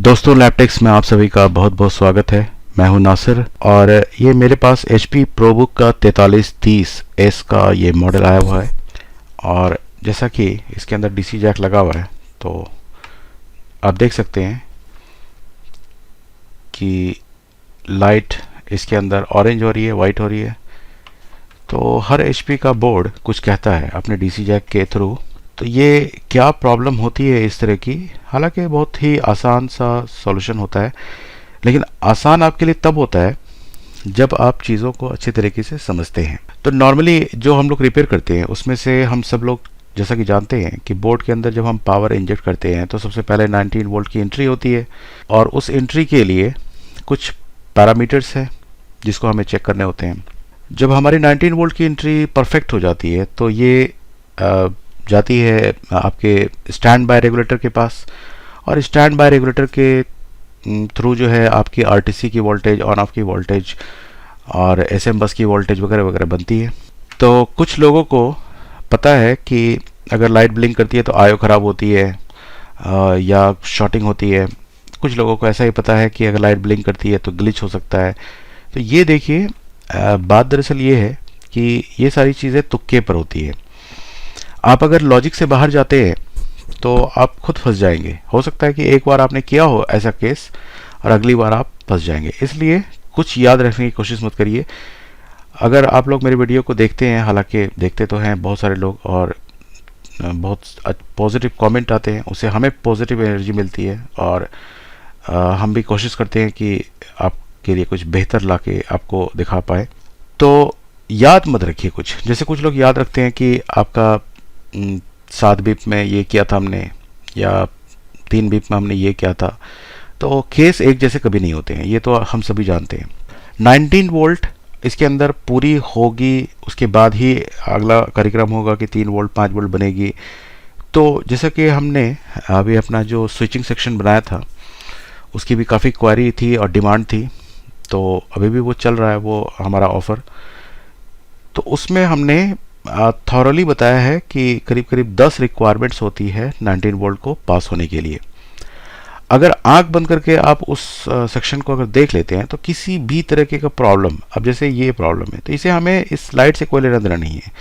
दोस्तों, लैपटेक्स में आप सभी का बहुत बहुत स्वागत है। मैं हूं नासिर और ये मेरे पास HP ProBook का 4330S का ये मॉडल आया हुआ है। और जैसा कि इसके अंदर DC जैक लगा हुआ है, तो आप देख सकते हैं कि लाइट इसके अंदर ऑरेंज हो रही है, वाइट हो रही है। तो हर HP का बोर्ड कुछ कहता है अपने DC जैक के थ्रू। तो ये क्या प्रॉब्लम होती है इस तरह की, हालांकि बहुत ही आसान सा सॉल्यूशन होता है, लेकिन आसान आपके लिए तब होता है जब आप चीज़ों को अच्छे तरीके से समझते हैं। तो नॉर्मली जो हम लोग रिपेयर करते हैं उसमें से हम सब लोग जैसा कि जानते हैं कि बोर्ड के अंदर जब हम पावर इंजेक्ट करते हैं तो सबसे पहले 19 वोल्ट की एंट्री होती है और उस एंट्री के लिए कुछ पैरामीटर्स हैं जिसको हमें चेक करने होते हैं। जब हमारी 19 वोल्ट की एंट्री परफेक्ट हो जाती है तो ये जाती है आपके स्टैंड बाय रेगुलेटर के पास, और स्टैंड बाय रेगुलेटर के थ्रू जो है आपकी RTC की वोल्टेज, ऑन ऑफ की वोल्टेज और SM बस की वोल्टेज वगैरह वगैरह बनती है। तो कुछ लोगों को पता है कि अगर लाइट ब्लिंक करती है तो आयो ख़राब होती है या शॉर्टिंग होती है। कुछ लोगों को ऐसा ही पता है कि अगर लाइट ब्लिंक करती है तो ग्लिच हो सकता है। तो ये देखिए, बात दरअसल ये है कि ये सारी चीज़ें तुक्के पर होती है। आप अगर लॉजिक से बाहर जाते हैं तो आप खुद फंस जाएंगे। हो सकता है कि एक बार आपने किया हो ऐसा केस और अगली बार आप फंस जाएंगे। इसलिए कुछ याद रखने की कोशिश मत करिए। अगर आप लोग मेरे वीडियो को देखते हैं, हालांकि देखते तो हैं बहुत सारे लोग, और बहुत पॉजिटिव कमेंट आते हैं, उससे हमें पॉजिटिव एनर्जी मिलती है और हम भी कोशिश करते हैं कि आपके लिए कुछ बेहतर लाके आपको दिखा पाए। तो याद मत रखिए कुछ, जैसे कुछ लोग याद रखते हैं कि आपका 7 बीप में ये किया था हमने, या 3 बीप में हमने ये किया था। तो केस एक जैसे कभी नहीं होते हैं, ये तो हम सभी जानते हैं। 19 वोल्ट इसके अंदर पूरी होगी, उसके बाद ही अगला कार्यक्रम होगा कि 3 वोल्ट 5 वोल्ट बनेगी। तो जैसा कि हमने अभी अपना जो स्विचिंग सेक्शन बनाया था उसकी भी काफ़ी क्वारी थी और डिमांड थी, तो अभी भी वो चल रहा है, वो हमारा ऑफ़र। तो उसमें हमने थॉरली बताया है कि करीब करीब 10 रिक्वायरमेंट्स होती है 19 वोल्ट को पास होने के लिए। अगर आंख बंद करके आप उस सेक्शन को अगर देख लेते हैं तो किसी भी तरीके का प्रॉब्लम, अब जैसे ये प्रॉब्लम है तो इसे हमें इस लाइट से कोई लेना देना नहीं है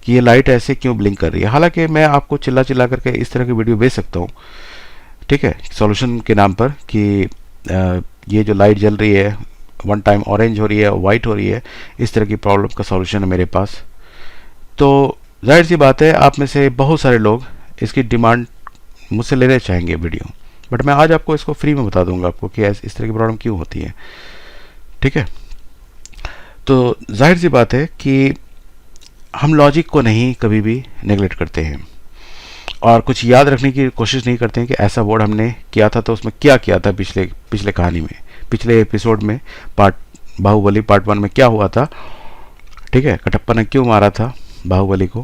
कि ये लाइट ऐसे क्यों ब्लिंक कर रही है। हालांकि मैं आपको चिल्ला चिल्ला करके इस तरह की वीडियो भेज सकता हूँ, ठीक है, सॉल्यूशन के नाम पर, कि ये जो लाइट जल रही है वन टाइम ऑरेंज हो रही है, वाइट हो रही है, इस तरह की प्रॉब्लम का सॉल्यूशन है मेरे पास। तो जाहिर सी बात है आप में से बहुत सारे लोग इसकी डिमांड मुझसे लेना चाहेंगे वीडियो, बट मैं आज आपको इसको फ्री में बता दूंगा आपको कि इस तरह की प्रॉब्लम क्यों होती है, ठीक है। तो जाहिर सी बात है कि हम लॉजिक को नहीं कभी भी नेगलेक्ट करते हैं और कुछ याद रखने की कोशिश नहीं करते हैं कि ऐसा बोर्ड हमने किया था तो उसमें क्या किया था पिछले कहानी में, पिछले एपिसोड में, बाहुबली पार्ट 1 में क्या हुआ था, ठीक है, कटप्पा ने क्यों मारा था बाहुबली को।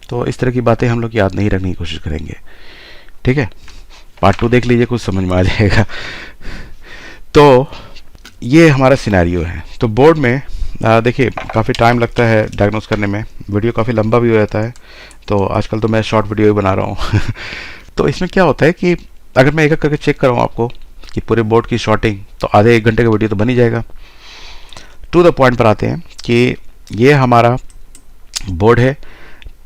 तो इस तरह की बातें हम लोग याद नहीं रखने की कोशिश करेंगे, ठीक है। पार्ट 2 देख लीजिए, कुछ समझ में आ जाएगा। तो ये हमारा सिनेरियो है। तो बोर्ड में देखिए काफ़ी टाइम लगता है डायग्नोस करने में, वीडियो काफ़ी लंबा भी हो जाता है, तो आजकल तो मैं शॉर्ट वीडियो ही बना रहा हूँ। तो इसमें क्या होता है कि अगर मैं एक एक करके चेक कराऊँ आपको कि पूरे बोर्ड की शॉर्टिंग, तो आधे 1 घंटे का वीडियो तो बन ही जाएगा। टू द पॉइंट पर आते हैं कि ये हमारा बोर्ड है।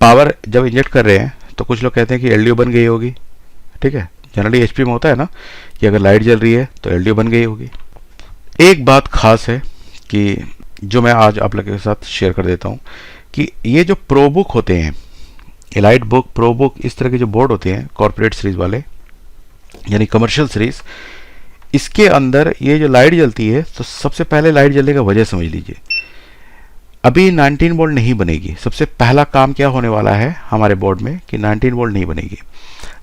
पावर जब इंजेक्ट कर रहे हैं तो कुछ लोग कहते हैं कि LDO बन गई होगी, ठीक है। जनरली HP में होता है ना कि अगर लाइट जल रही है तो LDO बन गई होगी। एक बात खास है कि जो मैं आज आप लोगों के साथ शेयर कर देता हूँ कि ये जो प्रोबुक होते हैं, एलाइट बुक, प्रोबुक, इस तरह के जो बोर्ड होते हैं कॉर्पोरेट सीरीज वाले यानी कमर्शियल सीरीज, इसके अंदर ये जो लाइट जलती है तो सबसे पहले लाइट जलने का वजह समझ लीजिए। अभी 19 वोल्ट नहीं बनेगी। सबसे पहला काम क्या होने वाला है हमारे बोर्ड में कि 19 वोल्ट नहीं बनेगी।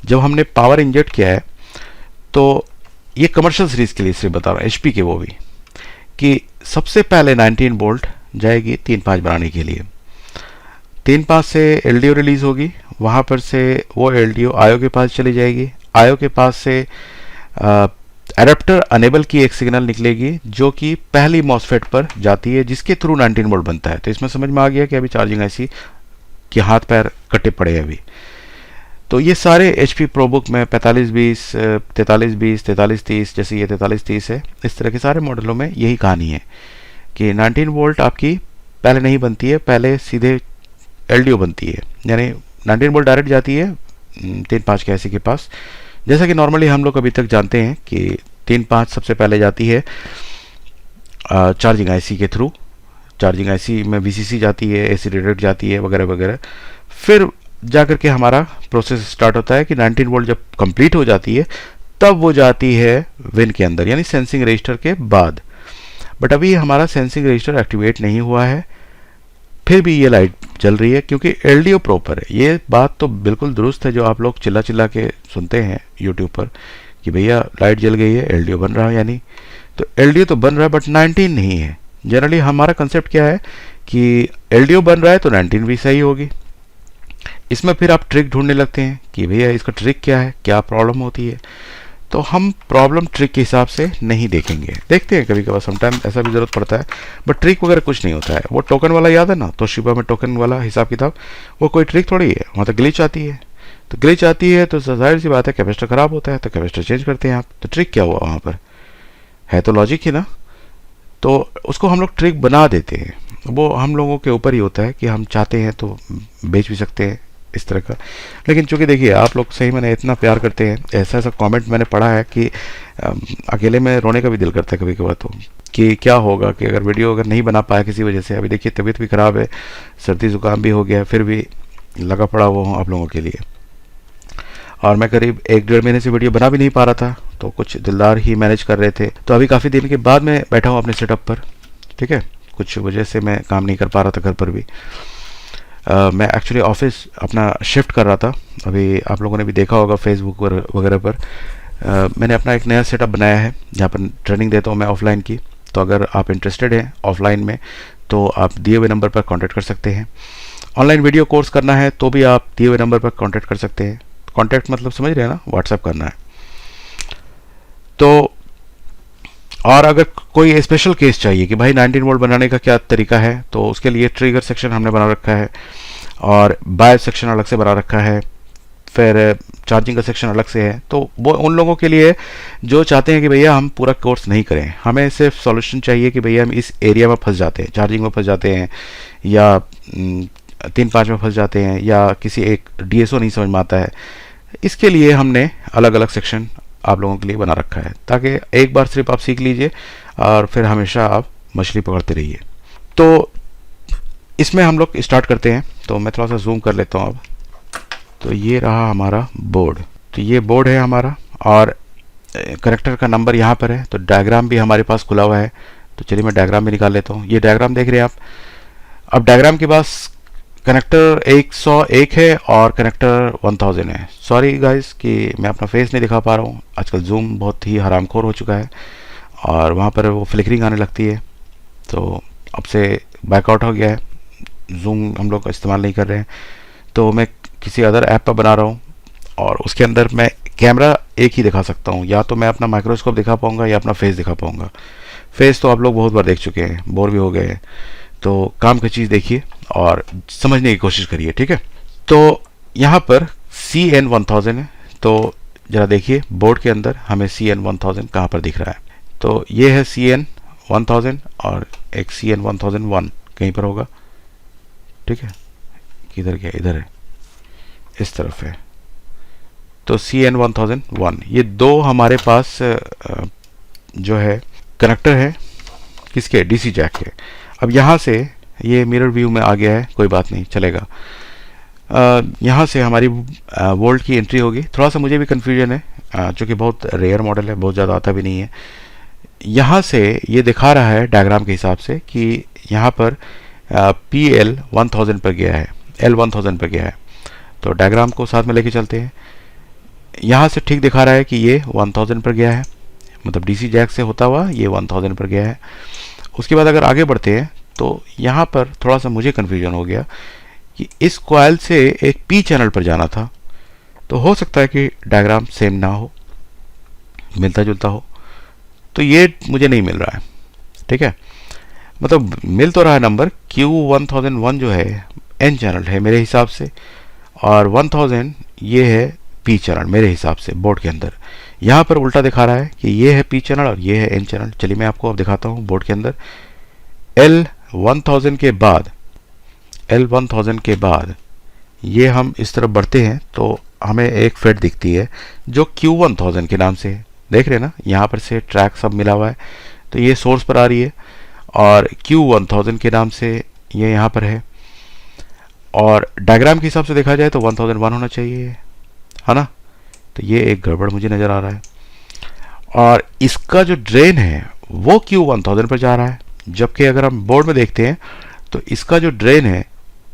जब हमने पावर इंजेक्ट किया है तो ये कमर्शियल सीरीज के लिए सिर्फ बता रहा हूँ, HP के वो भी, कि सबसे पहले 19 वोल्ट जाएगी 3.5 बनाने के लिए। 3.5 से LDO रिलीज होगी, वहाँ पर से वो LDO आयो के पास चली जाएगी। आयो के पास से एडाप्टर अनेबल की एक सिग्नल निकलेगी जो कि पहली मॉसफेट पर जाती है जिसके थ्रू 19 वोल्ट बनता है। तो इसमें समझ में आ गया कि अभी चार्जिंग ऐसी कि हाथ पैर कटे पड़े हैं अभी। तो ये सारे HP ProBook में 4520, 4320, 4330, जैसे ये 4330 है, इस तरह के सारे मॉडलों में यही कहानी है कि 19 वोल्ट आपकी पहले नहीं बनती है, पहले सीधे LDO बनती है, यानी 19 वोल्ट डायरेक्ट जाती है 3.5 के IC के पास। जैसा कि नॉर्मली हम लोग अभी तक जानते हैं कि 3.5 सबसे पहले जाती है चार्जिंग IC के थ्रू, चार्जिंग IC में VCC जाती है, AC डायरेक्ट जाती है, वगैरह वगैरह। फिर जाकर के हमारा प्रोसेस स्टार्ट होता है कि 19 वोल्ट जब कंप्लीट हो जाती है तब वो जाती है विन के अंदर, यानी सेंसिंग रजिस्टर के बाद। बट अभी हमारा सेंसिंग रजिस्टर एक्टिवेट नहीं हुआ है, फिर भी ये लाइट जल रही है क्योंकि LDO प्रॉपर है। ये बात तो बिल्कुल दुरुस्त है जो आप लोग चिल्ला चिल्ला के सुनते हैं यूट्यूब पर कि भैया लाइट जल गई है, LDO बन रहा है, यानी तो LDO तो बन रहा है बट 19 नहीं है। जनरली हमारा कंसेप्ट क्या है कि LDO बन रहा है तो 19 भी सही होगी। इसमें फिर आप ट्रिक ढूंढने लगते हैं कि भैया इसका ट्रिक क्या है, क्या प्रॉब्लम होती है। तो हम प्रॉब्लम ट्रिक के हिसाब से नहीं देखेंगे, देखते हैं कभी कभार समटाइम ऐसा भी ज़रूरत पड़ता है, बट ट्रिक वगैरह कुछ नहीं होता है। वो टोकन वाला याद है ना, तोशिबा में टोकन वाला हिसाब किताब, वो कोई ट्रिक थोड़ी है, वहाँ तो ग्लिच आती है। तो ग्लिच आती है तो जाहिर सी बात है कैपेसिटर ख़राब होता है, तो कैपेसिटर चेंज करते हैं आप। तो ट्रिक क्या हुआ वहाँ पर, है तो लॉजिक ही ना। तो उसको हम लोग ट्रिक बना देते हैं, वो हम लोगों के ऊपर ही होता है कि हम चाहते हैं तो बेच भी सकते हैं इस तरह का। लेकिन चूंकि देखिए आप लोग सही मैंने इतना प्यार करते हैं, ऐसा ऐसा कमेंट मैंने पढ़ा है कि अकेले में रोने का भी दिल करता है कभी कभार, तो कि क्या होगा कि अगर वीडियो अगर नहीं बना पाया किसी वजह से। अभी देखिए तबीयत भी ख़राब है, सर्दी ज़ुकाम भी हो गया है, फिर भी लगा पड़ा वो हूँ आप लोगों के लिए। और मैं करीब 1-1.5 महीने से वीडियो बना भी नहीं पा रहा था, तो कुछ दिलदार ही मैनेज कर रहे थे। तो अभी काफ़ी दिन के बाद मैं बैठा हूँ अपने सेटअप पर, ठीक है। कुछ वजह से मैं काम नहीं कर पा रहा था घर पर भी। मैं एक्चुअली ऑफिस अपना शिफ्ट कर रहा था। अभी आप लोगों ने भी देखा होगा फेसबुक वगैरह पर मैंने अपना एक नया सेटअप बनाया है जहाँ पर ट्रेनिंग देता हूँ मैं ऑफलाइन की। तो अगर आप इंटरेस्टेड हैं ऑफलाइन में तो आप दिए हुए नंबर पर कांटेक्ट कर सकते हैं। ऑनलाइन वीडियो कोर्स करना है तो भी आप दिए हुए नंबर पर कांटेक्ट कर सकते हैं। कांटेक्ट मतलब समझ रहे हैं ना, व्हाट्सएप करना है। तो और अगर कोई स्पेशल केस चाहिए कि भाई 19 वोल्ट बनाने का क्या तरीका है, तो उसके लिए ट्रिगर सेक्शन हमने बना रखा है और बायस सेक्शन अलग से बना रखा है, फिर चार्जिंग का सेक्शन अलग से है। तो वो उन लोगों के लिए जो चाहते हैं कि भैया हम पूरा कोर्स नहीं करें, हमें सिर्फ सॉल्यूशन चाहिए कि भैया हम इस एरिया में फंस जाते हैं, चार्जिंग में फंस जाते हैं या 3.5 में फंस जाते हैं या किसी एक DSO नहीं समझ में आता है। इसके लिए हमने अलग अलग सेक्शन आप लोगों के लिए बना रखा है ताकि एक बार सिर्फ आप सीख लीजिए और फिर हमेशा आप मछली पकड़ते रहिए। तो इसमें हम लोग स्टार्ट करते हैं। तो मैं थोड़ा सा जूम कर लेता हूँ अब। तो ये रहा हमारा बोर्ड, तो ये बोर्ड है हमारा और कनेक्टर का नंबर यहाँ पर है। तो डायग्राम भी हमारे पास खुला हुआ है, तो चलिए मैं डायग्राम भी निकाल लेता हूँ। ये डायग्राम देख रहे हैं आप। अब डायग्राम के पास कनेक्टर 101 है और कनेक्टर 1000 है। सॉरी गाइस कि मैं अपना फेस नहीं दिखा पा रहा हूँ, आजकल जूम बहुत ही हरामखोर हो चुका है और वहाँ पर वो फ्लिकरिंग आने लगती है, तो अब से बैकआउट हो गया है, जूम हम लोग इस्तेमाल नहीं कर रहे हैं। तो मैं किसी अदर ऐप पर बना रहा हूँ और उसके अंदर मैं कैमरा एक ही दिखा सकता हूँ, या तो मैं अपना माइक्रोस्कोप दिखा पाऊँगा या अपना फेस दिखा पाऊँगा। फेस तो आप लोग बहुत बार देख चुके हैं, बोर भी हो गए हैं। तो काम की चीज़ देखिए और समझने की कोशिश करिए, ठीक है। तो यहाँ पर CN1000 है, तो ज़रा देखिए बोर्ड के अंदर हमें CN1000 कहाँ पर दिख रहा है। तो ये है CN1000 और एक CN1001 कहीं पर होगा, ठीक है। किधर गया, इधर है, इस तरफ है। तो CN1001 ये दो हमारे पास जो है कनेक्टर है किसके, DC जैक के। अब यहाँ से ये मिरर व्यू में आ गया है, कोई बात नहीं चलेगा। यहाँ से हमारी वोल्ट की एंट्री होगी। थोड़ा सा मुझे भी कन्फ्यूजन है चूँकि बहुत रेयर मॉडल है, बहुत ज़्यादा आता भी नहीं है। यहाँ से ये दिखा रहा है डायग्राम के हिसाब से कि यहाँ पर PL 1000 पर गया है, L 1000 पर गया है। तो डायग्राम को साथ में लेके चलते हैं। यहाँ से ठीक दिखा रहा है कि ये 1000 पर गया है, मतलब DC जैक से होता हुआ ये 1000 पर गया है। उसके बाद अगर आगे बढ़ते हैं तो यहाँ पर थोड़ा सा मुझे कन्फ्यूजन हो गया कि इस कॉइल से एक P चैनल पर जाना था। तो हो सकता है कि डायग्राम सेम ना हो, मिलता जुलता हो, तो ये मुझे नहीं मिल रहा है, ठीक है। मतलब मिल तो रहा है नंबर, Q1001 जो है N चैनल है मेरे हिसाब से और 1000 ये है पी चैनल मेरे हिसाब से बोर्ड के अंदर। यहाँ पर उल्टा दिखा रहा है कि ये है पी चैनल और ये है एन चैनल। चलिए मैं आपको अब दिखाता हूँ बोर्ड के अंदर। L1000 के बाद L1000 के बाद ये हम इस तरफ बढ़ते हैं तो हमें एक फेड दिखती है जो Q1000 के नाम से है। देख रहे हैं ना, यहाँ पर से ट्रैक सब मिला हुआ है, तो ये सोर्स पर आ रही है और Q1000 के नाम से ये यहाँ पर है। और डायग्राम के हिसाब से देखा जाए तो 1001 होना चाहिए, है ना। तो ये एक गड़बड़ मुझे नज़र आ रहा है। और इसका जो ड्रेन है वो Q1000 पर जा रहा है, जबकि अगर हम बोर्ड में देखते हैं तो इसका जो ड्रेन है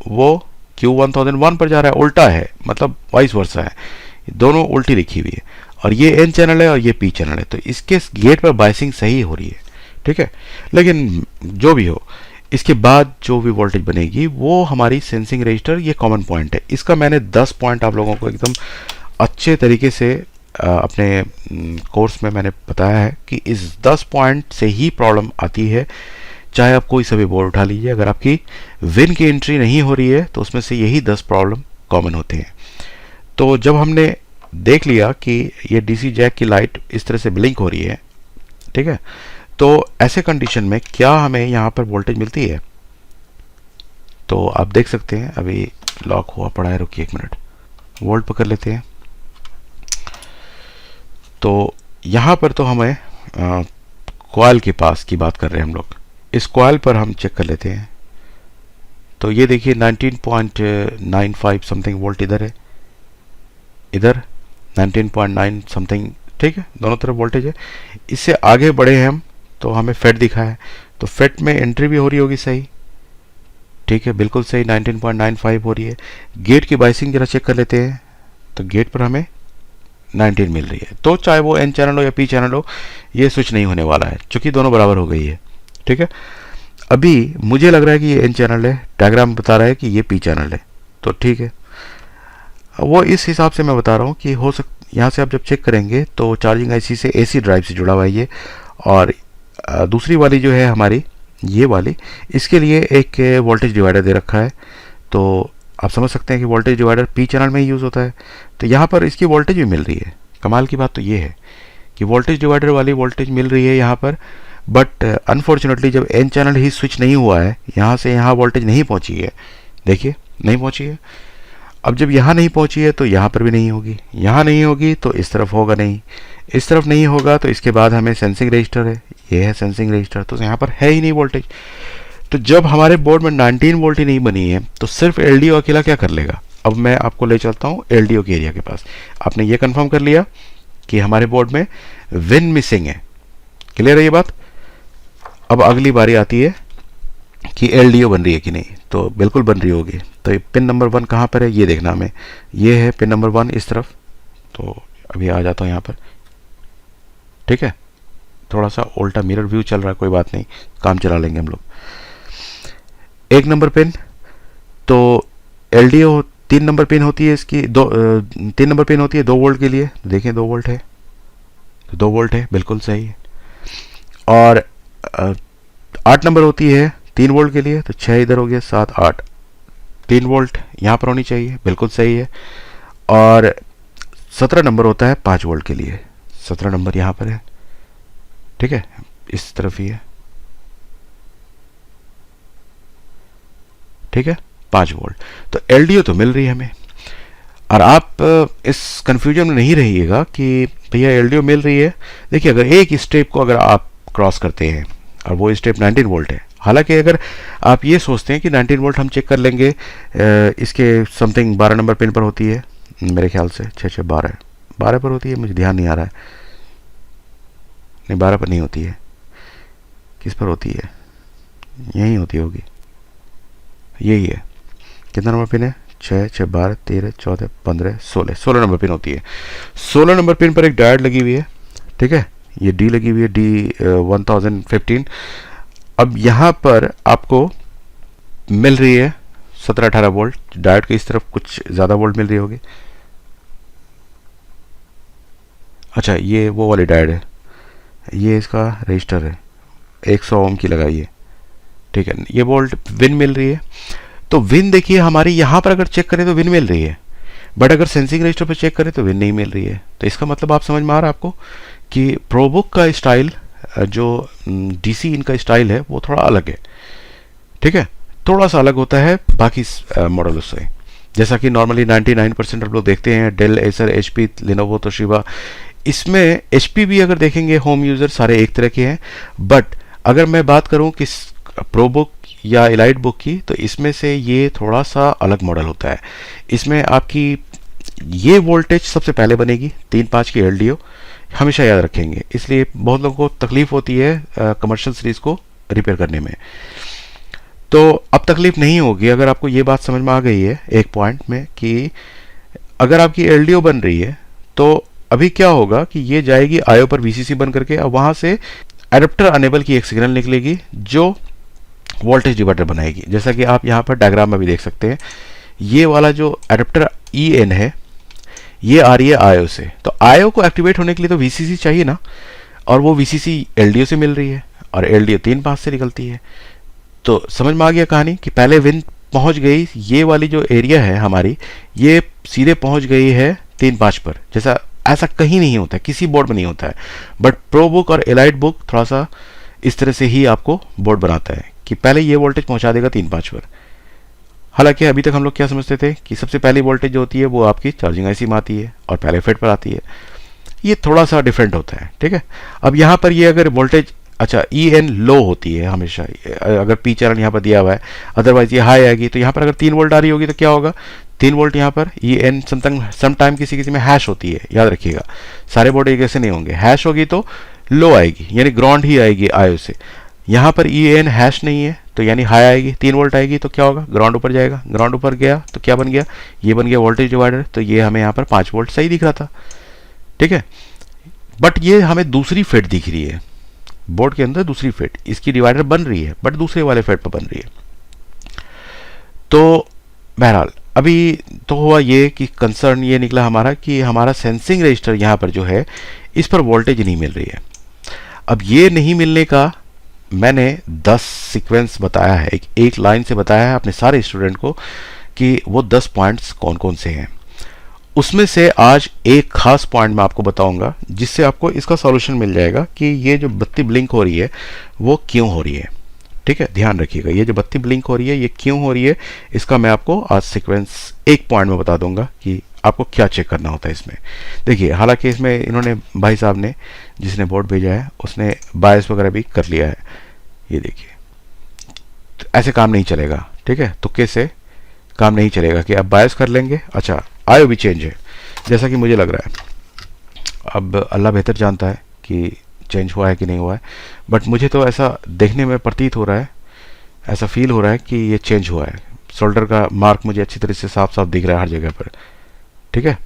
वो Q1001 पर जा रहा है। उल्टा है, मतलब वाइस वर्सा है, दोनों उल्टी लिखी हुई है। और ये एन चैनल है और ये पी चैनल है, तो इसके गेट पर बाइसिंग सही हो रही है, ठीक है। लेकिन जो भी हो, इसके बाद जो भी वोल्टेज बनेगी वो हमारी सेंसिंग रजिस्टर, ये कॉमन पॉइंट है। इसका मैंने 10 पॉइंट आप लोगों को एकदम अच्छे तरीके से अपने कोर्स में मैंने बताया है कि इस 10 पॉइंट से ही प्रॉब्लम आती है। चाहे आप कोई सा भी बोर्ड उठा लीजिए, अगर आपकी विन की एंट्री नहीं हो रही है तो उसमें से यही 10 प्रॉब्लम कॉमन होते हैं। तो जब हमने देख लिया कि ये डीसी जैक की लाइट इस तरह से ब्लिंक हो रही है, ठीक है, तो ऐसे कंडीशन में क्या हमें यहाँ पर वोल्टेज मिलती है? तो आप देख सकते हैं अभी लॉक हुआ पड़ा है, रुकिए 1 मिनट, वोल्ट पकड़ लेते हैं। तो यहाँ पर तो हमें कॉइल के पास की बात कर रहे हैं हम लोग। इस कॉइल पर हम चेक कर लेते हैं। तो ये देखिए 19.95 समथिंग वोल्ट इधर है, इधर 19.9 समथिंग, ठीक है, दोनों तरफ वोल्टेज है। इससे आगे बढ़े हैं हम तो हमें फेट दिखा है, तो फेट में एंट्री भी हो रही होगी सही, ठीक है, बिल्कुल सही 19.95 हो रही है। गेट की बाइसिंग जरा चेक कर लेते हैं, तो गेट पर हमें 19 मिल रही है। तो चाहे वो एन चैनल हो या पी चैनल हो, ये स्विच नहीं होने वाला है, क्योंकि दोनों बराबर हो गई है, ठीक है। अभी मुझे लग रहा है कि ये एन चैनल है, डायग्राम बता रहा है कि ये पी चैनल है, तो ठीक है। वो इस हिसाब से मैं बता रहा हूँ कि हो यहाँ से आप जब चेक करेंगे तो चार्जिंग आईसी से एसी ड्राइव से जुड़ा हुआ है ये। और दूसरी वाली जो है हमारी ये वाली, इसके लिए एक वोल्टेज डिवाइडर दे रखा है, तो आप समझ सकते हैं कि वोल्टेज डिवाइडर पी चैनल में ही यूज़ होता है। तो यहाँ पर इसकी वोल्टेज भी मिल रही है। कमाल की बात तो ये है कि वोल्टेज डिवाइडर वाली वोल्टेज मिल रही है यहाँ पर, बट अनफॉर्चुनेटली जब एन चैनल ही स्विच नहीं हुआ है, यहाँ से यहाँ वोल्टेज नहीं पहुँची है, देखिए नहीं पहुँची है। अब जब यहाँ नहीं पहुँची है तो यहाँ पर भी नहीं होगी, यहाँ नहीं होगी तो इस तरफ होगा नहीं, इस तरफ नहीं होगा तो इसके बाद हमें सेंसिंग रजिस्टर है, ये है सेंसिंग रजिस्टर, तो यहाँ पर है ही नहीं वोल्टेज। तो जब हमारे बोर्ड में 19 वोल्ट ही नहीं बनी है तो सिर्फ एलडीओ अकेला क्या कर लेगा? अब मैं आपको ले चलता हूँ एलडीओ के एरिया के पास। आपने ये कंफर्म कर लिया कि हमारे बोर्ड में विन मिसिंग है, क्लियर है ये बात। अब अगली बारी आती है कि एलडीओ बन रही है कि नहीं, तो बिल्कुल बन रही होगी। तो पिन नंबर 1 कहाँ पर है ये देखना हमें, ये है पिन नंबर 1 इस तरफ। तो अभी आ जाता हूँ यहाँ पर, ठीक है, थोड़ा सा उल्टा मिरर व्यू चल रहा है, कोई बात नहीं, काम चला लेंगे हम लोग। 1 नंबर पिन, तो एलडीओ 3 नंबर पिन होती है इसकी, 3 नंबर पिन होती है 2 वोल्ट के लिए, तो देखें 2 वोल्ट है, तो 2 वोल्ट है, बिल्कुल सही है। और 8 नंबर होती है 3 वोल्ट के लिए, तो 6 इधर हो गया, 7 8, 3 वोल्ट यहाँ पर होनी चाहिए, बिल्कुल सही है। और 17 नंबर होता है 5 वोल्ट के लिए, 17 नंबर यहाँ पर है, ठीक है, इस तरफ ही है, ठीक है, 5 वोल्ट। तो एलडीओ तो मिल रही है हमें। और आप इस कंफ्यूजन में नहीं रहिएगा कि भैया एलडीओ मिल रही है। देखिए अगर एक स्टेप को अगर आप क्रॉस करते हैं और वो स्टेप 19 वोल्ट है, हालांकि अगर आप ये सोचते हैं कि 19 वोल्ट हम चेक कर लेंगे, इसके समथिंग 12 नंबर पिन पर होती है मेरे ख्याल से, 6 12 12 पर होती है, मुझे ध्यान नहीं आ रहा है, नहीं 12 पर नहीं होती है, किस पर होती है, यहीं होती होगी, यही है। कितना नंबर पिन है? 6 6 12 13 14 15 16, 16 नंबर पिन होती है। 16 नंबर पिन पर एक डायोड लगी हुई है, ठीक है, ये डी लगी हुई है, डी 1015। अब यहाँ पर आपको मिल रही है 17 18 वोल्ट, डायोड के इस तरफ कुछ ज़्यादा वोल्ट मिल रही होगी। अच्छा ये वो वाली डायोड है, ये इसका रजिस्टर है, 100 ओम की लगाई है, ठीक है, ये वोल्ट विन मिल रही है। तो विन देखिए हमारी यहाँ पर अगर चेक करें तो विन मिल रही है, बट अगर सेंसिंग रजिस्टर पे चेक करें तो विन नहीं मिल रही है। तो इसका मतलब आप समझ में आ रहा है आपको कि प्रोबुक का स्टाइल, जो डीसी इनका स्टाइल है वो थोड़ा अलग है। ठीक है, थोड़ा सा अलग होता है बाकी मॉडलों से। जैसा कि नॉर्मली 99% आप लोग देखते हैं Dell, Acer, HP, Lenovo, Toshiba. इसमें एचपी भी अगर देखेंगे होम यूज़र सारे एक तरह के हैं, बट अगर मैं बात करूं कि प्रोबुक या एलाइट बुक की, तो इसमें से ये थोड़ा सा अलग मॉडल होता है। इसमें आपकी ये वोल्टेज सबसे पहले बनेगी, 3.5 की एलडीओ हमेशा याद रखेंगे, इसलिए बहुत लोगों को तकलीफ होती है कमर्शियल सीरीज को रिपेयर करने में। तो अब तकलीफ नहीं होगी अगर आपको ये बात समझ में आ गई है एक पॉइंट में कि अगर आपकी एलडीओ बन रही है तो अभी क्या होगा कि ये जाएगी आईओ पर वीसीसी बन करके, अब वहां से एडेप्टर अनेबल की एक सिग्नल निकलेगी जो वोल्टेज डिवाइडर बनाएगी। जैसा कि आप यहाँ पर डायग्राम में भी देख सकते हैं, ये वाला जो एडेप्टर ई एन है ये आ रही है आईओ से। तो आईओ को एक्टिवेट होने के लिए तो वीसीसी चाहिए ना, और वो वीसीसी एलडीओ से मिल रही है और एलडीओ 3.5 से निकलती है। तो समझ में आ गया कहानी कि पहले विन पहुंच गई, ये वाली जो एरिया है हमारी ये सीधे पहुंच गई है 3.5 पर। जैसा ऐसा कहीं नहीं होता है, किसी बोर्ड में नहीं होता है, बट प्रो बुक और एलाइट बुक थोड़ा सा इस तरह से ही आपको बोर्ड बनाता है कि पहले ये वोल्टेज पहुंचा देगा 3.5 पर। हालांकि अभी तक हम लोग क्या समझते थे कि सबसे पहली वोल्टेज जो होती है वो आपकी चार्जिंग आईसी में आती है और पहले फेड पर आती है। ये थोड़ा सा डिफरेंट होता है। ठीक है, अब यहाँ पर ये अगर वोल्टेज, अच्छा ई एन लो होती है हमेशा, अगर पी चैनल यहाँ पर दिया हुआ है, अदरवाइज ये हाई आएगी। तो यहाँ पर अगर 3 वोल्ट आ रही होगी तो क्या होगा, 3 वोल्ट यहाँ पर ई एन समटाइम किसी किसी में हैश होती है, याद रखिएगा सारे बोर्ड एक जैसे नहीं होंगे। हैश होगी तो लो आएगी, यानी ग्राउंड ही आएगी आईओ से। यहाँ पर ई एन हैश नहीं है तो यानी हाई आएगी, 3 वोल्ट आएगी तो क्या होगा, ग्राउंड ऊपर जाएगा। ग्राउंड ऊपर गया तो क्या बन गया, ये बन गया वोल्टेज डिवाइडर। तो ये हमें यहाँ पर 5 वोल्ट सही दिख रहा था। ठीक है, बट ये हमें दूसरी फेट दिख रही है बोर्ड के अंदर, दूसरी फेट इसकी डिवाइडर बन रही है बट दूसरे वाले फेट पर बन रही है। तो बहरहाल अभी तो हुआ ये कि कंसर्न ये निकला हमारा कि हमारा सेंसिंग रजिस्टर यहाँ पर जो है इस पर वोल्टेज नहीं मिल रही है। अब ये नहीं मिलने का मैंने 10 सीक्वेंस बताया है, एक लाइन से बताया है अपने सारे स्टूडेंट को कि वो 10 पॉइंट्स कौन कौन से हैं। उसमें से आज एक खास पॉइंट मैं आपको बताऊंगा जिससे आपको इसका सॉल्यूशन मिल जाएगा कि ये जो बत्ती ब्लिंक हो रही है वो क्यों हो रही है। ठीक है, ध्यान रखिएगा, ये जो बत्ती ब्लिंक हो रही है ये क्यों हो रही है, इसका मैं आपको आज सीक्वेंस एक पॉइंट में बता दूंगा कि आपको क्या चेक करना होता है इसमें। देखिए, हालांकि इसमें इन्होंने भाई साहब ने जिसने बोर्ड भेजा है उसने बायस वगैरह भी कर लिया है। ये देखिए, तो ऐसे काम नहीं चलेगा। ठीक है, तुक्के से काम नहीं चलेगा कि आप बायस कर लेंगे। अच्छा, आईओ भी चेंज है जैसा कि मुझे लग रहा है, अब अल्लाह बेहतर जानता है कि चेंज हुआ है कि नहीं हुआ है, बट मुझे तो ऐसा देखने में प्रतीत हो रहा है, ऐसा फील हो रहा है कि ये चेंज हुआ है। शोल्डर का मार्क मुझे अच्छी तरह से साफ साफ दिख रहा है हर जगह पर। ठीक है,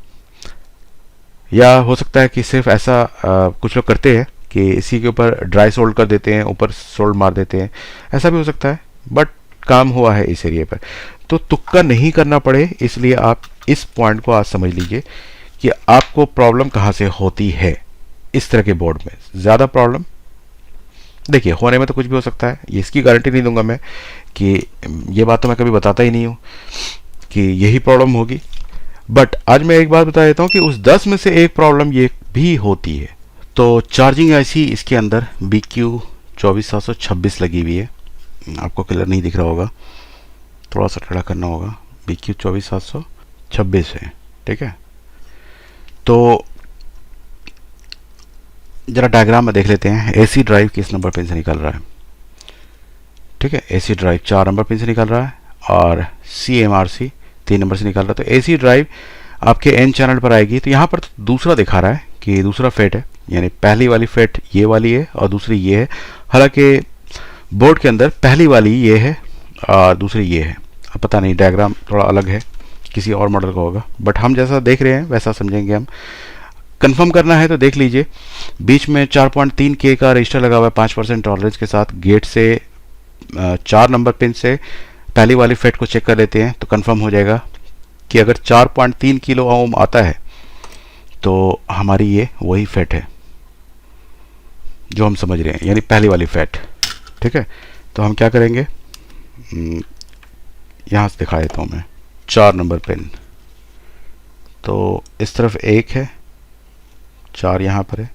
या हो सकता है कि सिर्फ ऐसा कुछ लोग करते हैं कि इसी के ऊपर ड्राई सोल्ड कर देते हैं, ऊपर सोल्ड मार देते हैं, ऐसा भी हो सकता है, बट काम हुआ है इस एरिया पर। तो तुक्का नहीं करना पड़े, इसलिए आप इस पॉइंट को आज समझ लीजिए कि आपको प्रॉब्लम कहाँ से होती है इस तरह के बोर्ड में। ज़्यादा प्रॉब्लम देखिए होने में तो कुछ भी हो सकता है, ये इसकी गारंटी नहीं दूंगा मैं कि ये बात तो मैं कभी बताता ही नहीं हूँ कि यही प्रॉब्लम होगी, बट आज मैं एक बात बता देता हूँ कि उस 10 में से एक प्रॉब्लम ये भी होती है। तो चार्जिंग आईसी इसके अंदर BQ 24726 लगी हुई है, आपको क्लियर नहीं दिख रहा होगा, थोड़ा सा टेढ़ा करना होगा। BQ 24726 है। ठीक है, तो जरा डायग्राम में देख लेते हैं। एसी ड्राइव किस नंबर पिन से निकल रहा है। ठीक है, एसी ड्राइव 4 नंबर पिन से निकल रहा है और CMRC 3 नंबर से निकल रहा है। तो एसी ड्राइव आपके N चैनल पर आएगी। तो यहाँ पर दूसरा दिखा रहा है कि दूसरा फेट है, यानी पहली वाली फेट ये वाली है और दूसरी ये है। हालांकि बोर्ड के अंदर पहली वाली ये है और दूसरी ये है। अब पता नहीं, डायग्राम थोड़ा अलग है, किसी और मॉडल का होगा, बट हम जैसा देख रहे हैं वैसा समझेंगे हम। कंफर्म करना है तो देख लीजिए, बीच में 4.3K का रजिस्टर लगा हुआ है 5% टॉलरेंस के साथ। गेट से 4 नंबर पिन से पहली वाली फेट को चेक कर लेते हैं तो कंफर्म हो जाएगा कि अगर 4.3 किलो ओम आता है तो हमारी ये वही फेट है जो हम समझ रहे हैं, यानी पहली वाली फेट। ठीक है, तो हम क्या करेंगे, यहाँ से दिखा देता हूँ मैं। 4 नंबर पिन तो इस तरफ 1 है, 4 यहाँ पर है।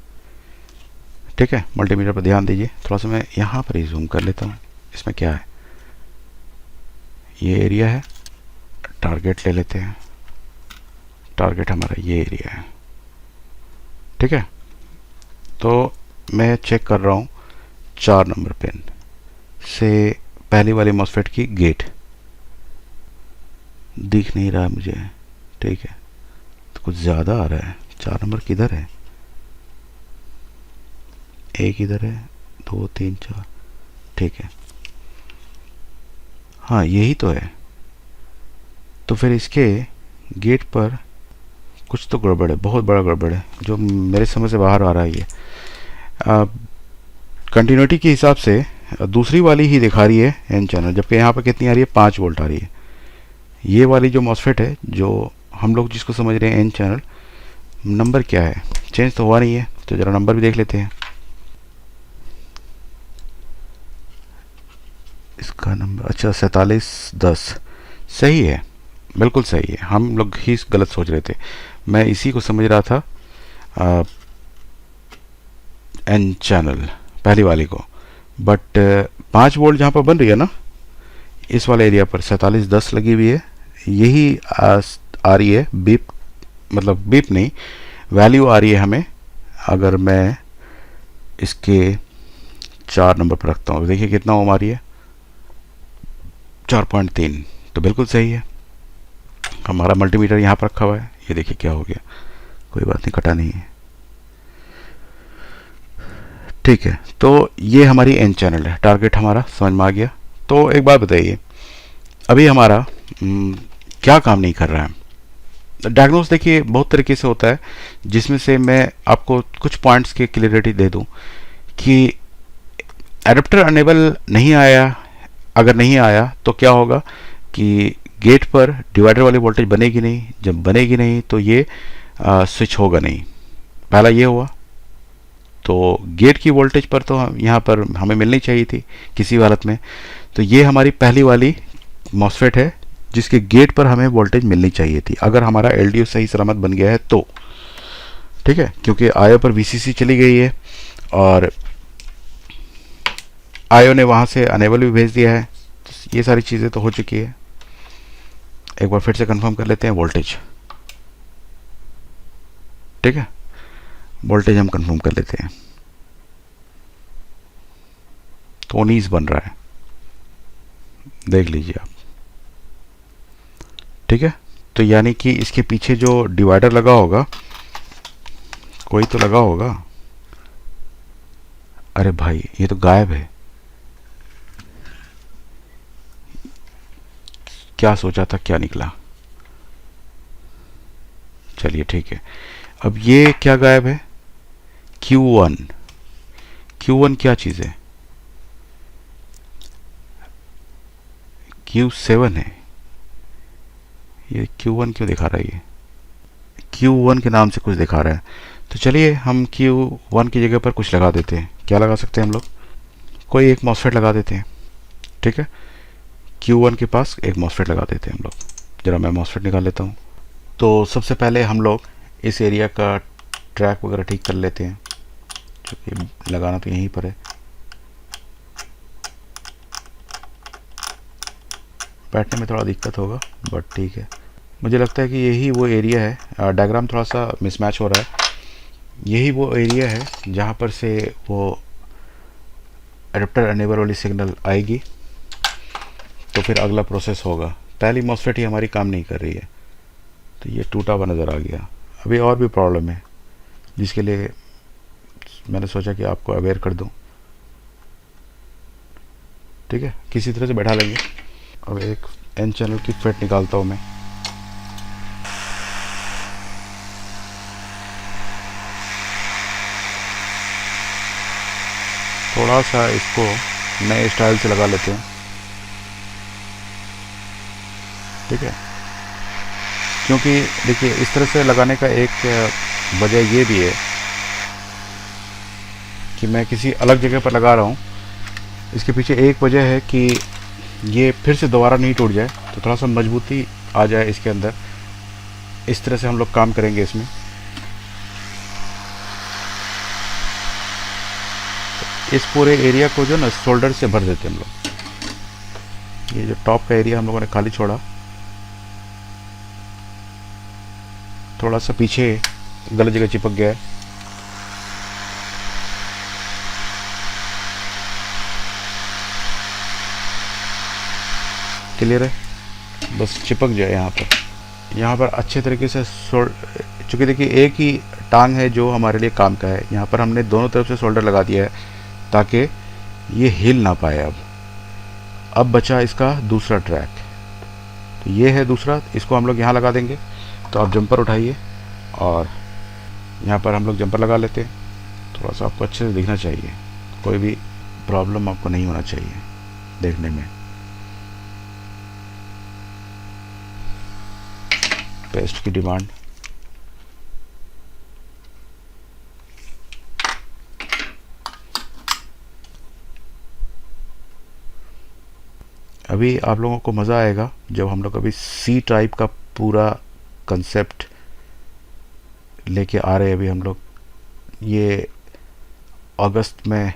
ठीक है, मल्टीमीटर पर ध्यान दीजिए। थोड़ा सा मैं यहाँ पर ही जूम कर लेता हूँ। इसमें क्या है, ये एरिया है। टारगेट ले लेते हैं, टारगेट हमारा ये एरिया है। ठीक है, तो मैं चेक कर रहा हूँ 4 नंबर पिन से पहली वाली मॉसफेट की गेट दिख नहीं रहा मुझे। ठीक है, तो कुछ ज़्यादा आ रहा है। 4 नंबर किधर है, 1 इधर है, 2 3 4। ठीक है, हाँ यही तो है। तो फिर इसके गेट पर कुछ तो गड़बड़ है, बहुत बड़ा गड़बड़ है, जो मेरे समझ से बाहर आ रहा है। ये कंटिन्यूटी के हिसाब से दूसरी वाली ही दिखा रही है एन चैनल, जबकि यहाँ पर कितनी आ रही है, 5 वोल्ट आ रही है। ये वाली जो मॉसफेट है, जो हम लोग जिसको समझ रहे हैं एन चैनल, नंबर क्या है, चेंज तो हुआ नहीं है। तो ज़रा नंबर भी देख लेते हैं। इसका नंबर अच्छा 4710 सही है, बिल्कुल सही है। हम लोग ही गलत सोच रहे थे, मैं इसी को समझ रहा था एन चैनल पहली वाली को। बट 5 वोल्ट जहाँ पर बन रही है ना, इस वाले एरिया पर 4710 लगी हुई है। यही आ रही है बीप, मतलब बीप नहीं, वैल्यू आ रही है हमें। अगर मैं इसके 4 नंबर पर रखता हूँ, देखिए कितना ओम आ रही है, 4.3। तो बिल्कुल सही है। हमारा मल्टीमीटर यहाँ पर रखा हुआ है, ये देखिए क्या हो गया, कोई बात नहीं, कटा नहीं है। ठीक है, तो ये हमारी एन चैनल है। टारगेट हमारा समझ में आ गया। तो एक बात बताइए, अभी हमारा क्या काम नहीं कर रहा है। डायग्नोस देखिए बहुत तरीके से होता है, जिसमें से मैं आपको कुछ पॉइंट्स की क्लियरिटी दे दूं कि एडाप्टर अनेबल नहीं आया। अगर नहीं आया तो क्या होगा कि गेट पर डिवाइडर वाली वोल्टेज बनेगी नहीं। जब बनेगी नहीं तो ये स्विच होगा नहीं। पहला ये हुआ। तो गेट की वोल्टेज पर तो यहाँ पर हमें मिलनी चाहिए थी किसी हालत में। तो ये हमारी पहली वाली मॉसफेट है जिसके गेट पर हमें वोल्टेज मिलनी चाहिए थी, अगर हमारा एलडीओ सही सलामत बन गया है तो। ठीक है, क्योंकि आयो पर वीसीसी चली गई है और आयो ने वहाँ से अनेबल भी भेज दिया है। तो ये सारी चीज़ें तो हो चुकी है। एक बार फिर से कंफर्म कर लेते हैं वोल्टेज। ठीक है, वोल्टेज हम कंफर्म कर लेते हैं। तो 19 बन रहा है, देख लीजिए आप। ठीक है, तो यानी कि इसके पीछे जो डिवाइडर लगा होगा, कोई तो लगा होगा। अरे भाई ये तो गायब है। क्या सोचा था, क्या निकला। चलिए ठीक है, अब ये क्या गायब है, Q1। Q1 क्या चीज़ है, Q7 है। ये Q1 क्यों दिखा रहा है, ये Q1 के नाम से कुछ दिखा रहा है। तो चलिए हम Q1 की जगह पर कुछ लगा देते हैं। क्या लगा सकते हैं हम लोग, कोई एक मॉसफेट लगा देते हैं। ठीक है, Q1 के पास एक मॉसफेट लगा देते हैं हम लोग। ज़रा मैं मॉसफेट निकाल लेता हूँ। तो सबसे पहले हम लोग इस एरिया का ट्रैक वगैरह ठीक कर लेते हैं, क्योंकि लगाना तो यहीं पर है। बैठने में थोड़ा दिक्कत होगा बट ठीक है। मुझे लगता है कि यही वो एरिया है, डायग्राम थोड़ा सा मिसमैच हो रहा है। यही वो एरिया है जहाँ पर से वो एडाप्टर अनेबल वाली सिग्नल आएगी, तो फिर अगला प्रोसेस होगा। पहली मॉसफेट ही हमारी काम नहीं कर रही है, तो ये टूटा हुआ नज़र आ गया। अभी और भी प्रॉब्लम है, जिसके लिए मैंने सोचा कि आपको अवेयर कर दूं। ठीक है, किसी तरह से बैठा लेंगे। अब एक एन चैनल की फेट निकालता हूँ मैं। थोड़ा सा इसको नए स्टाइल से लगा लेते हैं। ठीक है, क्योंकि देखिए इस तरह से लगाने का एक वजह ये भी है कि मैं किसी अलग जगह पर लगा रहा हूँ। इसके पीछे एक वजह है कि ये फिर से दोबारा नहीं टूट जाए, तो थोड़ा सा मजबूती आ जाए इसके अंदर। इस तरह से हम लोग काम करेंगे इसमें। इस पूरे एरिया को जो ना शोल्डर से भर देते हैं हम लोग। ये जो टॉप का एरिया हम लोगों ने खाली छोड़ा, थोड़ा सा पीछे गलत जगह चिपक गया है। क्लियर है, बस चिपक जाए यहाँ पर। यहाँ पर अच्छे तरीके से चूँकि देखिए एक ही टांग है जो हमारे लिए काम का है, यहाँ पर हमने दोनों तरफ से शोल्डर लगा दिया है ताकि ये हिल ना पाए। अब बचा इसका दूसरा ट्रैक, तो ये है दूसरा, इसको हम लोग यहाँ लगा देंगे। तो आप जंपर उठाइए और यहाँ पर हम लोग जंपर लगा लेते हैं। थोड़ा सा आपको अच्छे से दिखना चाहिए, कोई भी प्रॉब्लम आपको नहीं होना चाहिए देखने में। पेस्ट की डिमांड, अभी आप लोगों को मज़ा आएगा जब हम लोग अभी सी टाइप का पूरा कंसेप्ट लेके आ रहे हैं। अभी हम लोग ये अगस्त में,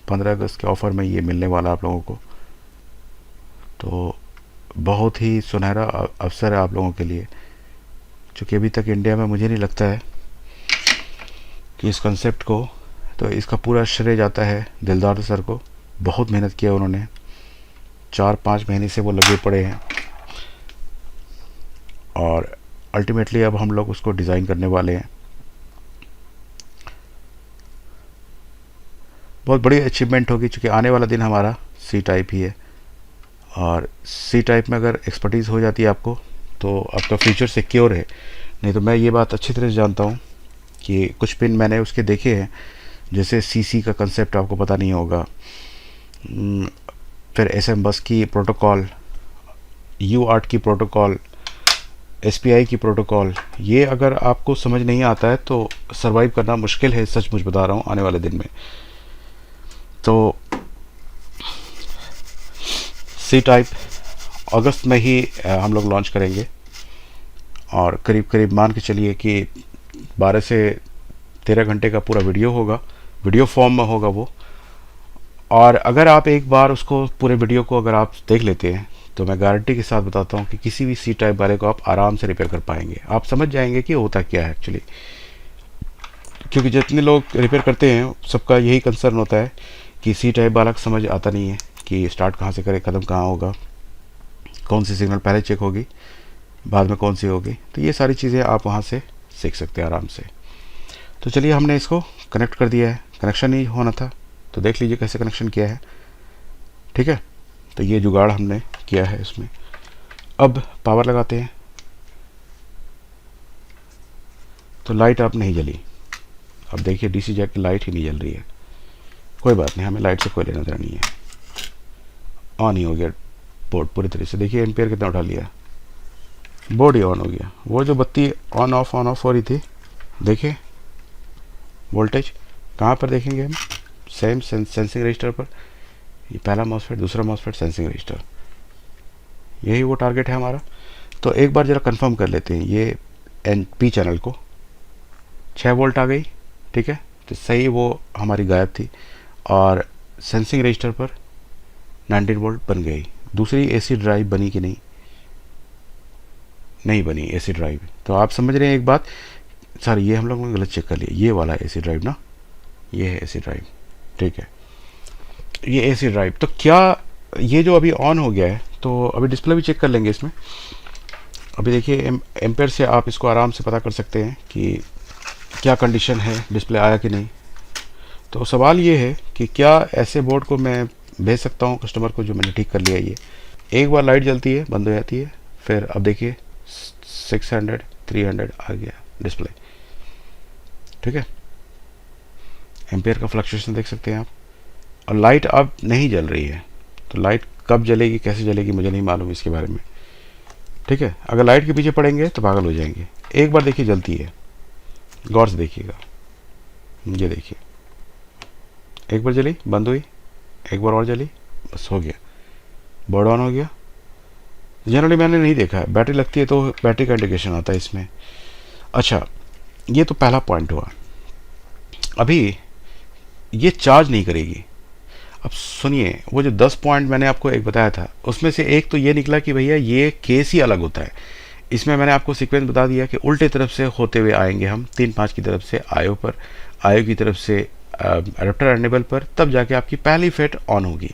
15 अगस्त के ऑफ़र में ये मिलने वाला आप लोगों को। तो बहुत ही सुनहरा अवसर है आप लोगों के लिए, क्योंकि अभी तक इंडिया में मुझे नहीं लगता है कि इस कंसेप्ट को, तो इसका पूरा श्रेय जाता है दिलदार सर को। बहुत मेहनत किया उन्होंने, 4-5 महीने से वो लगे पड़े हैं और अल्टीमेटली अब हम लोग उसको डिज़ाइन करने वाले हैं। बहुत बड़ी अचीवमेंट होगी, क्योंकि आने वाला दिन हमारा सी टाइप ही है। और सी टाइप में अगर एक्सपर्टीज़ हो जाती है आपको, तो आपका फ्यूचर सिक्योर है। नहीं तो मैं ये बात अच्छी तरह से जानता हूँ कि कुछ पिन मैंने उसके देखे हैं, जैसे सीसी का कंसेप्ट आपको पता नहीं होगा, फिर एसएम बस की प्रोटोकॉल, UART की प्रोटोकॉल, SPI की प्रोटोकॉल, ये अगर आपको समझ नहीं आता है तो सरवाइव करना मुश्किल है, सचमुच बता रहा हूँ आने वाले दिन में। तो सी टाइप अगस्त में ही हम लोग लॉन्च करेंगे और करीब करीब मान के चलिए कि 12 से 13 घंटे का पूरा वीडियो होगा, वीडियो फॉर्म में होगा वो। और अगर आप एक बार उसको पूरे वीडियो को अगर आप देख लेते हैं तो मैं गारंटी के साथ बताता हूँ कि किसी भी सी टाइप वाले को आप आराम से रिपेयर कर पाएंगे। आप समझ जाएंगे कि होता क्या है एक्चुअली, क्योंकि जितने लोग रिपेयर करते हैं सबका यही कंसर्न होता है कि सी टाइप वाला समझ आता नहीं है कि स्टार्ट कहाँ से करें, कदम कहाँ होगा, कौन सी सिग्नल पहले चेक होगी, बाद में कौन सी होगी। तो ये सारी चीज़ें आप वहाँ से सीख सकते हैं आराम से। तो चलिए हमने इसको कनेक्ट कर दिया है, कनेक्शन ही होना था, तो देख लीजिए कैसे कनेक्शन किया है। ठीक है, तो ये जुगाड़ हमने किया है इसमें। अब पावर लगाते हैं, तो लाइट अब नहीं जली। अब देखिए DC जैक की लाइट ही नहीं जल रही है। कोई बात नहीं, हमें लाइट से कोई लेना देना नहीं है। ऑन ही हो गया बोर्ड पूरी तरह से। देखिए एम्पियर कितना उठा लिया, बोर्ड ही ऑन हो गया। वो जो बत्ती ऑन ऑफ हो रही थी, देखिए वोल्टेज कहाँ पर देखेंगे हम, सेम सेंसिंग रजिस्टर पर। ये पहला मॉसफेट, दूसरा मॉसफेट, सेंसिंग रजिस्टर, यही वो टारगेट है हमारा। तो एक बार ज़रा कंफर्म कर लेते हैं। ये NP चैनल को 6 वोल्ट आ गई, ठीक है, तो सही वो हमारी गायब थी। और सेंसिंग रजिस्टर पर 19 वोल्ट बन गई। दूसरी AC ड्राइव बनी कि नहीं, नहीं बनी AC ड्राइव। तो आप समझ रहे हैं एक बात, सर ये हम लोगों ने गलत चेक कर लिया, ये वाला AC ड्राइव ना, ये है AC ड्राइव, ठीक है, ये AC ड्राइव। तो क्या ये जो अभी ऑन हो गया है, तो अभी डिस्प्ले भी चेक कर लेंगे इसमें। अभी देखिए एम्पेयर से आप इसको आराम से पता कर सकते हैं कि क्या कंडीशन है, डिस्प्ले आया कि नहीं। तो सवाल ये है कि क्या ऐसे बोर्ड को मैं भेज सकता हूँ कस्टमर को जो मैंने ठीक कर लिया है। ये एक बार लाइट जलती है, बंद हो जाती है, फिर अब देखिए 600 300 आ गया डिस्प्ले, ठीक है। एम्पेयर का फ्लक्चुएशन देख सकते हैं आप। और लाइट अब नहीं जल रही है, तो लाइट कब जलेगी, कैसे जलेगी, मुझे नहीं मालूम इसके बारे में, ठीक है। अगर लाइट के पीछे पड़ेंगे तो पागल हो जाएंगे। एक बार देखिए जलती है, गौर से देखिएगा, ये देखिए एक बार जली, बंद हुई, एक बार और जली, बस हो गया, बोर्ड ऑन हो गया। जनरली मैंने नहीं देखा है, बैटरी लगती है तो बैटरी का इंडिकेशन आता है इसमें। अच्छा, ये तो पहला पॉइंट हुआ। अभी ये चार्ज नहीं करेगी। अब सुनिए, वो जो 10 पॉइंट मैंने आपको एक बताया था, उसमें से एक तो ये निकला कि भैया ये केस ही अलग होता है। इसमें मैंने आपको सीक्वेंस बता दिया कि उल्टे तरफ से होते हुए आएंगे हम 3-5 की तरफ से आयो पर, आयो की तरफ से अडेप्टर एनेबल पर, तब जाके आपकी पहली फेट ऑन होगी।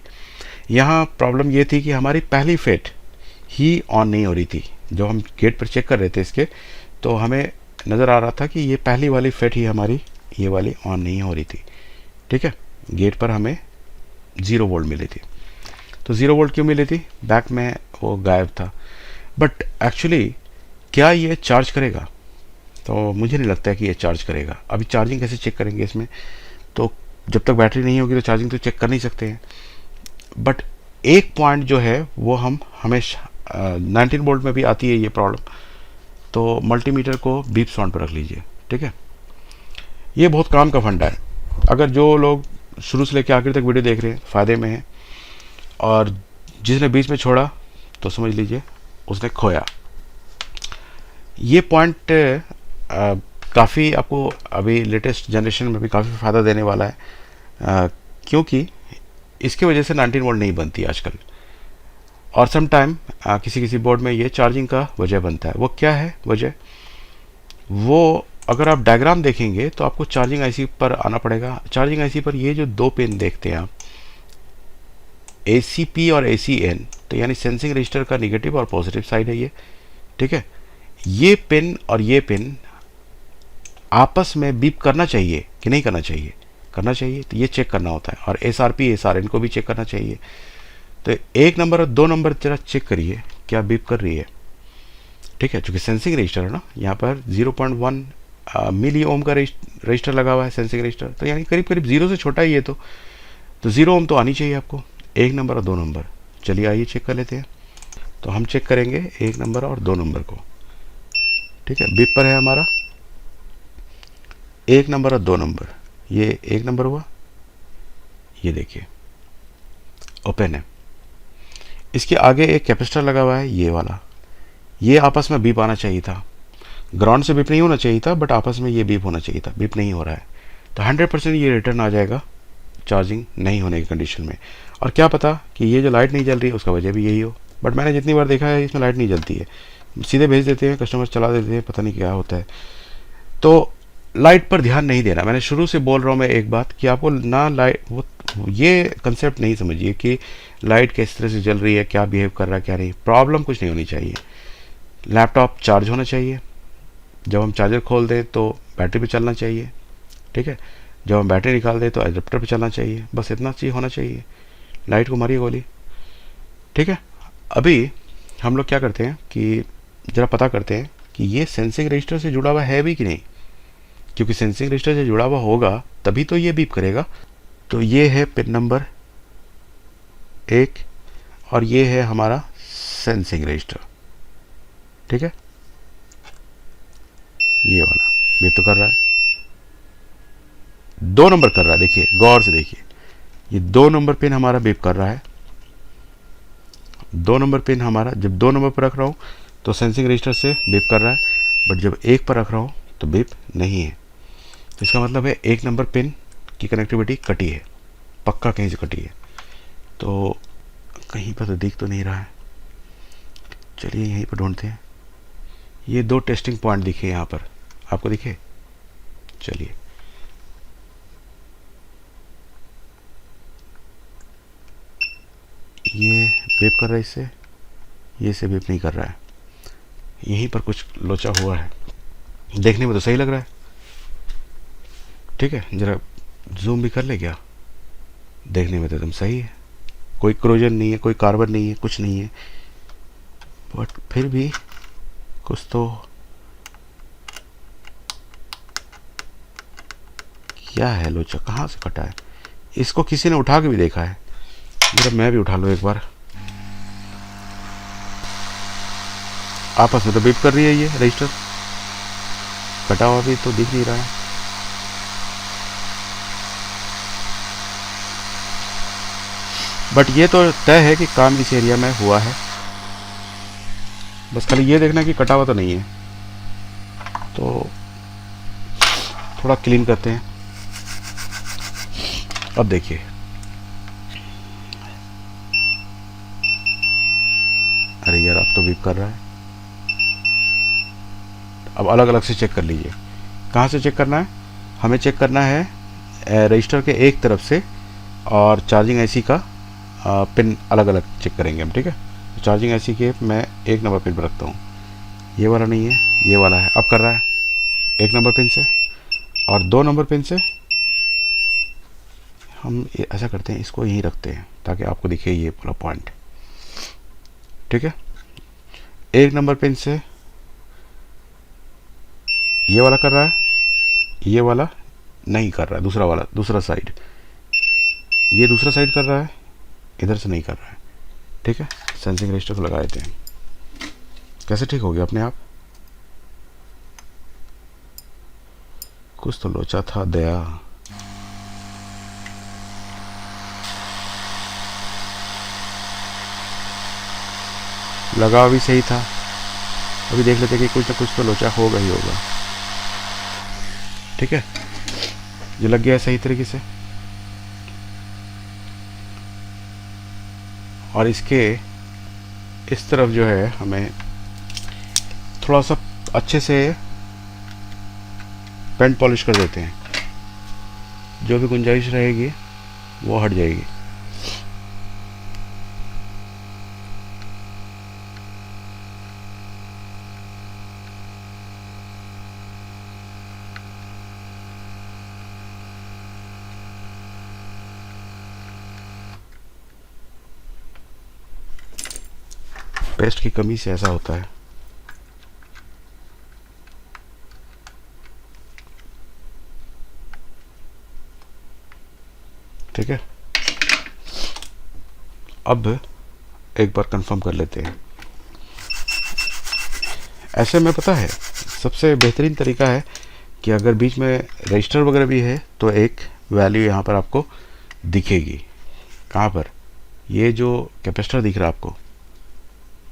यहाँ प्रॉब्लम ये थी कि हमारी पहली फेट ही ऑन नहीं हो रही थी। जब हम गेट पर चेक कर रहे थे इसके, तो हमें नज़र आ रहा था कि ये पहली वाली फेट ही हमारी, ये वाली ऑन नहीं हो रही थी। ठीक है, गेट पर हमें 0 वोल्ट मिली थी। तो 0 वोल्ट क्यों मिली थी? बैक में वो गायब था। बट एक्चुअली क्या ये चार्ज करेगा? तो मुझे नहीं लगता है कि ये चार्ज करेगा। अभी चार्जिंग कैसे चेक करेंगे इसमें? तो जब तक बैटरी नहीं होगी तो चार्जिंग तो चेक कर नहीं सकते हैं। बट एक पॉइंट जो है वो हम हमेशा 19 वोल्ट में भी आती है ये प्रॉब्लम, तो मल्टीमीटर को बीप साउंड पर रख लीजिए। ठीक है, ये बहुत काम का फंडा है। अगर जो लोग शुरू से लेकर आखिर तक वीडियो देख रहे हैं फ़ायदे में है, और जिसने बीच में छोड़ा तो समझ लीजिए उसने खोया। ये पॉइंट काफ़ी आपको अभी लेटेस्ट जनरेशन में भी काफ़ी फ़ायदा देने वाला है, क्योंकि इसके वजह से 19 वोल्ट नहीं बनती आजकल। और सम टाइम किसी किसी बोर्ड में ये चार्जिंग का वजह बनता है। वो क्या है वजह? वो अगर आप डायग्राम देखेंगे तो आपको चार्जिंग आईसी पर आना पड़ेगा। चार्जिंग आईसी पर ये जो 2 पिन देखते हैं आप, ACP और ACN, तो यानी सेंसिंग रजिस्टर का निगेटिव और पॉजिटिव साइड है ये। ठीक है, ये पिन और ये पिन आपस में बीप करना चाहिए कि नहीं करना चाहिए? करना चाहिए, तो ये चेक करना होता है। और SRP SRN को भी चेक करना चाहिए। तो 1 नंबर और 2 नंबर जरा चेक करिए क्या बीप कर रही है। ठीक है, चूँकि सेंसिंग रजिस्टर है ना, यहाँ पर 0.1 मिली ओम का रजिस्टर लगा हुआ है, सेंसिंग रजिस्टर, तो यानी करीब करीब 0 से छोटा ही है। तो 0 ओम तो आनी चाहिए आपको, 1 नंबर और 2 नंबर। चलिए आइए चेक कर लेते हैं। तो हम चेक करेंगे 1 नंबर और 2 नंबर को। ठीक है, बीप पर है हमारा 1 नंबर और 2 नंबर। ये 1 नंबर हुआ, ये देखिए ओपन है। इसके आगे एक कैपेसिटर लगा हुआ है, ये वाला। ये आपस में बीप आना चाहिए था। ग्राउंड से बीप नहीं होना चाहिए था, बट आपस में ये बीप होना चाहिए था। बीप नहीं हो रहा है, तो 100% ये रिटर्न आ जाएगा चार्जिंग नहीं होने की कंडीशन में। और क्या पता कि ये जो लाइट नहीं जल रही है उसका वजह भी यही हो। बट मैंने जितनी बार देखा है इसमें लाइट नहीं जलती है, सीधे भेज देते हैं, कस्टमर चला देते हैं, पता नहीं क्या होता है। तो लाइट पर ध्यान नहीं देना। मैंने शुरू से बोल रहा हूँ मैं एक बात कि आपको ना लाइट, वो ये कंसेप्ट नहीं समझिए कि लाइट किस तरह से जल रही है, क्या बिहेव कर रहा है, क्या नहीं। प्रॉब्लम कुछ नहीं होनी चाहिए। लैपटॉप चार्ज होना चाहिए। जब हम चार्जर खोल दें तो बैटरी पे चलना चाहिए। ठीक है, जब हम बैटरी निकाल दें तो एडेप्टर पे चलना चाहिए। बस इतना चीज़ होना चाहिए। लाइट को मारिए गोली। ठीक है, अभी हम लोग क्या करते हैं कि ज़रा पता करते हैं कि ये सेंसिंग रजिस्टर से जुड़ा हुआ है भी कि नहीं, क्योंकि सेंसिंग रजिस्टर से जुड़ा हुआ होगा तभी तो ये बीप करेगा। तो ये है पिन नंबर 1 और ये है हमारा सेंसिंग रजिस्टर। ठीक है, ये वाला बीप तो कर रहा है, 2 नंबर कर रहा है। देखिए गौर से देखिए, ये 2 नंबर पिन हमारा बीप कर रहा है। 2 नंबर पिन हमारा, जब 2 नंबर पर रख रहा हूँ तो सेंसिंग रजिस्टर से बीप कर रहा है, बट जब 1 पर रख रहा हूँ तो बीप नहीं है। तो इसका मतलब है 1 नंबर पिन की कनेक्टिविटी कटी है, पक्का कहीं से कटी है। तो कहीं पर तो दिख तो नहीं रहा है, चलिए यहीं पर ढूंढते हैं। ये 2 टेस्टिंग पॉइंट दिखे यहाँ पर, आपको दिखे? चलिए ये बीप कर रहा है इससे, ये से बीप नहीं कर रहा है। यहीं पर कुछ लोचा हुआ है, देखने में तो सही लग रहा है। ठीक है, ज़रा जूम भी कर ले क्या? देखने में तो एकदम सही है, कोई क्रोजन नहीं है, कोई कार्बन नहीं है, कुछ नहीं है। बट फिर भी कुछ तो, क्या है लोचा, कहाँ से कटा है? इसको किसी ने उठा के भी देखा है? जरा मैं भी उठा लूँ एक बार। आपस में तो बीप कर रही है ये रजिस्टर, कटा हुआ भी तो दिख नहीं रहा है। बट ये तो तय है कि काम इस एरिया में हुआ है। बस खाली ये देखना कि कटा हुआ तो नहीं है। तो थोड़ा क्लीन करते हैं। अब देखिए, अरे यार अब तो बीप कर रहा है। अब अलग अलग से चेक कर लीजिए। कहाँ से चेक करना है? हमें चेक करना है रजिस्टर के एक तरफ से, और चार्जिंग आईसी का पिन अलग अलग चेक करेंगे हम, ठीक है। तो चार्जिंग आईसी के मैं 1 नंबर पिन पर रखता हूँ। ये वाला नहीं है, ये वाला है। अब कर रहा है 1 नंबर पिन से, और 2 नंबर पिन से हम ऐसा करते हैं, इसको यहीं रखते हैं ताकि आपको दिखे ये पूरा पॉइंट, ठीक है। 1 नंबर पिन से ये वाला कर रहा है, ये वाला नहीं कर रहा है, दूसरा वाला, दूसरा साइड, ये दूसरा साइड कर रहा है, इधर से नहीं कर रहा है, ठीक है। सेंसिंग रजिस्टर को लगा देते हैं। कैसे ठीक हो गया अपने आप? कुछ तो लोचा था दया। लगा भी सही था। अभी देख लेते कि कुछ ना कुछ तो लोचा होगा ही होगा, ठीक है। ये लग गया है सही तरीके से। और इसके इस तरफ जो है हमें थोड़ा सा अच्छे से पेंट पॉलिश कर देते हैं, जो भी गुंजाइश रहेगी वो हट जाएगी। पेस्ट की कमी से ऐसा होता है। ठीक है, अब एक बार कंफर्म कर लेते हैं। ऐसे में पता है सबसे बेहतरीन तरीका है कि अगर बीच में रजिस्टर वगैरह भी है तो एक वैल्यू यहाँ पर आपको दिखेगी। कहाँ पर? ये जो कैपेसिटर दिख रहा है आपको,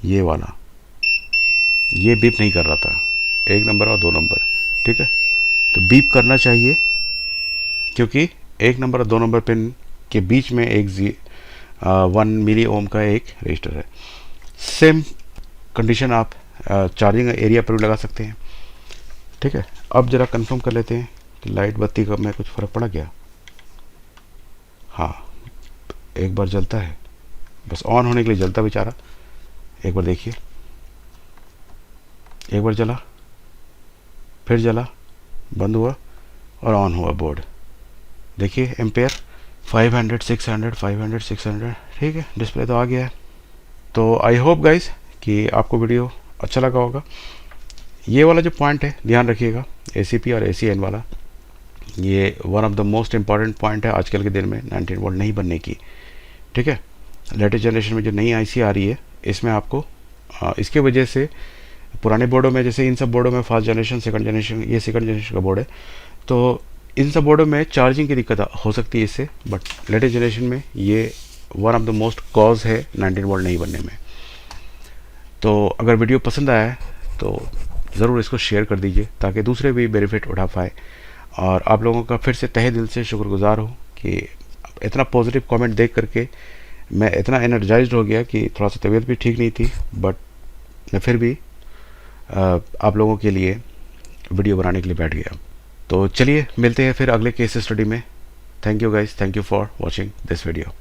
ये वाला, ये बीप नहीं कर रहा था, 1 नंबर और 2 नंबर, ठीक है। तो बीप करना चाहिए, क्योंकि 1 नंबर और 2 नंबर पिन के बीच में एक 1 मिली ओम का एक रजिस्टर है। सेम कंडीशन आप चार्जिंग एरिया पर भी लगा सकते हैं, ठीक है। अब ज़रा कंफर्म कर लेते हैं कि लाइट बत्ती का में कुछ फ़र्क पड़ा क्या? हाँ, एक बार जलता है, बस ऑन होने के लिए जलता बेचारा। एक बार देखिए, एक बार जला, फिर जला, बंद हुआ और ऑन हुआ बोर्ड। देखिए एम्पेयर 500 600 500 600, ठीक है। डिस्प्ले तो आ गया है। तो आई होप गाइस कि आपको वीडियो अच्छा लगा होगा। ये वाला जो पॉइंट है ध्यान रखिएगा, ACP और ACN वाला, ये one of the most important point है आजकल के दिन में 19 वोल्ट नहीं बनने की, ठीक है। लेटेस्ट जनरेशन में जो नई IC आ रही है, इसमें आपको इसके वजह से पुराने बोर्डों में, जैसे इन सब बोर्डों में फर्स्ट जनरेशन, सेकंड जनरेशन, ये सेकंड जनरेशन का बोर्ड है, तो इन सब बोर्डों में चार्जिंग की दिक्कत हो सकती है इससे। बट लेटेस्ट जनरेशन में ये one of the most cause है 19 वोल्ट नहीं बनने में। तो अगर वीडियो पसंद आया है तो ज़रूर इसको शेयर कर दीजिए ताकि दूसरे भी बेनिफिट उठा पाए। और आप लोगों का फिर से तहे दिल से शुक्रगुजार हूँ कि इतना पॉजिटिव कमेंट देख करके मैं इतना एनर्जाइज्ड हो गया कि थोड़ा सा तबीयत भी ठीक नहीं थी, बट मैं फिर भी आप लोगों के लिए वीडियो बनाने के लिए बैठ गया। तो चलिए मिलते हैं फिर अगले केस स्टडी में। Thank you guys, thank you for watching this video.